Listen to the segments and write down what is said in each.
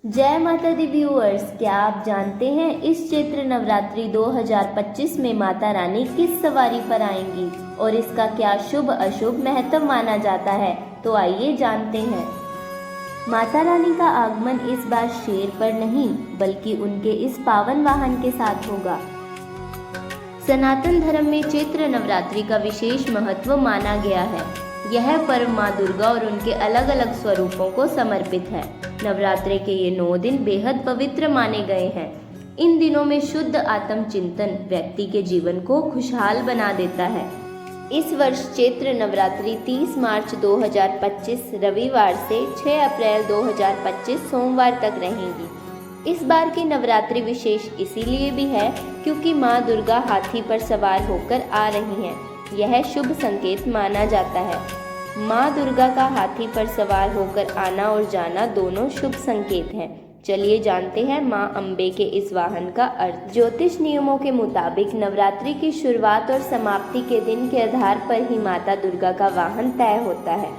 जय माता the viewers, क्या आप जानते हैं इस चैत्र नवरात्रि 2025 में माता रानी किस सवारी पर आएंगी और इसका क्या शुभ अशुभ महत्व माना जाता है। तो आइए जानते हैं। माता रानी का आगमन इस बार शेर पर नहीं बल्कि उनके इस पावन वाहन के साथ होगा। सनातन धर्म में चैत्र नवरात्रि का विशेष महत्व माना गया है। यह पर्व माँ दुर्गा और उनके अलग अलग स्वरूपों को समर्पित है। नवरात्रि के ये 9 दिन बेहद पवित्र माने गए हैं। इन दिनों में शुद्ध आत्म चिंतन व्यक्ति के जीवन को खुशहाल बना देता है। इस वर्ष चैत्र नवरात्रि 30 मार्च 2025 रविवार से 6 अप्रैल 2025 सोमवार तक रहेंगी। इस बार की नवरात्रि विशेष इसीलिए भी है क्योंकि माँ दुर्गा हाथी पर सवार होकर आ रही हैं। यह शुभ संकेत माना जाता है। माँ दुर्गा का हाथी पर सवार होकर आना और जाना दोनों शुभ संकेत हैं। चलिए जानते हैं माँ अम्बे के इस वाहन का अर्थ। ज्योतिष नियमों के मुताबिक नवरात्रि की शुरुआत और समाप्ति के दिन के आधार पर ही माता दुर्गा का वाहन तय होता है।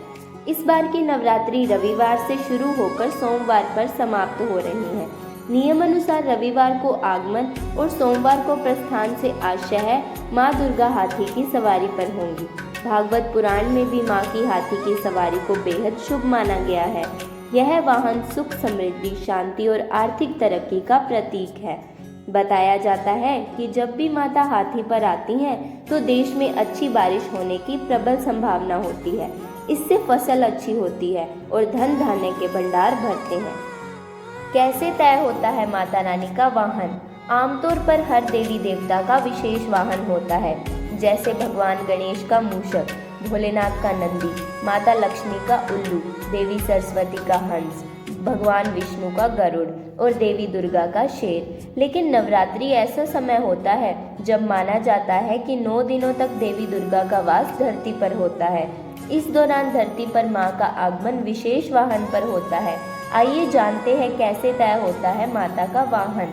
इस बार की नवरात्रि रविवार से शुरू होकर सोमवार पर समाप्त हो रही है। नियमानुसार रविवार को आगमन और सोमवार को प्रस्थान से आशय है माँ दुर्गा हाथी की सवारी पर होंगी। भागवत पुराण में भी माँ की हाथी की सवारी को बेहद शुभ माना गया है। यह वाहन सुख, समृद्धि, शांति और आर्थिक तरक्की का प्रतीक है। बताया जाता है कि जब भी माता हाथी पर आती हैं तो देश में अच्छी बारिश होने की प्रबल संभावना होती है। इससे फसल अच्छी होती है और धन धान्य के भंडार भरते हैं। कैसे तय होता है माता रानी का वाहन? आमतौर पर हर देवी देवता का विशेष वाहन होता है, जैसे भगवान गणेश का मूषक, भोलेनाथ का नंदी, माता लक्ष्मी का उल्लू, देवी सरस्वती का हंस, भगवान विष्णु का गरुड़ और देवी दुर्गा का शेर। लेकिन नवरात्रि ऐसा समय होता है जब माना जाता है कि 9 दिनों तक देवी दुर्गा का वास धरती पर होता है। इस दौरान धरती पर माँ का आगमन विशेष वाहन पर होता है। आइए जानते हैं कैसे तय होता है माता का वाहन।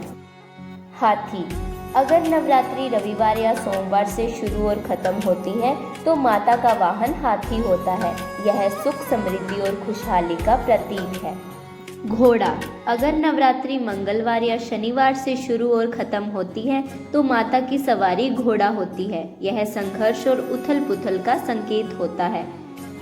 हाथी। अगर नवरात्रि रविवार या सोमवार से शुरू और खत्म होती है तो माता का वाहन हाथी होता है। यह सुख, समृद्धि और खुशहाली का प्रतीक है। घोड़ा। अगर नवरात्रि मंगलवार या शनिवार से शुरू और खत्म होती है तो माता की सवारी घोड़ा होती है। यह संघर्ष और उथल पुथल का संकेत होता है।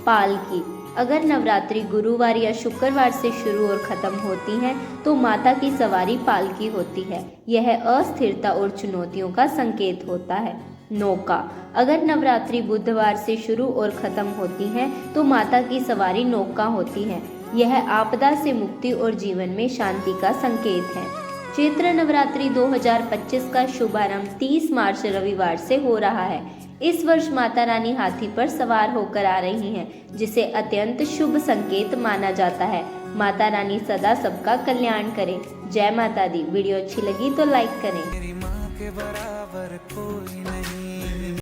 पालकी। अगर नवरात्रि गुरुवार या शुक्रवार से शुरू और खत्म होती है तो माता की सवारी पालकी होती है। यह अस्थिरता और चुनौतियों का संकेत होता है। नौका। अगर नवरात्रि बुधवार से शुरू और खत्म होती है तो माता की सवारी नौका होती है। यह आपदा से मुक्ति और जीवन में शांति का संकेत है। चैत्र नवरात्रि 2025 का शुभारंभ 30 मार्च रविवार से हो रहा है। इस वर्ष माता रानी हाथी पर सवार होकर आ रही हैं, जिसे अत्यंत शुभ संकेत माना जाता है। माता रानी सदा सबका कल्याण करे। जय माता दी। वीडियो अच्छी लगी तो लाइक करें।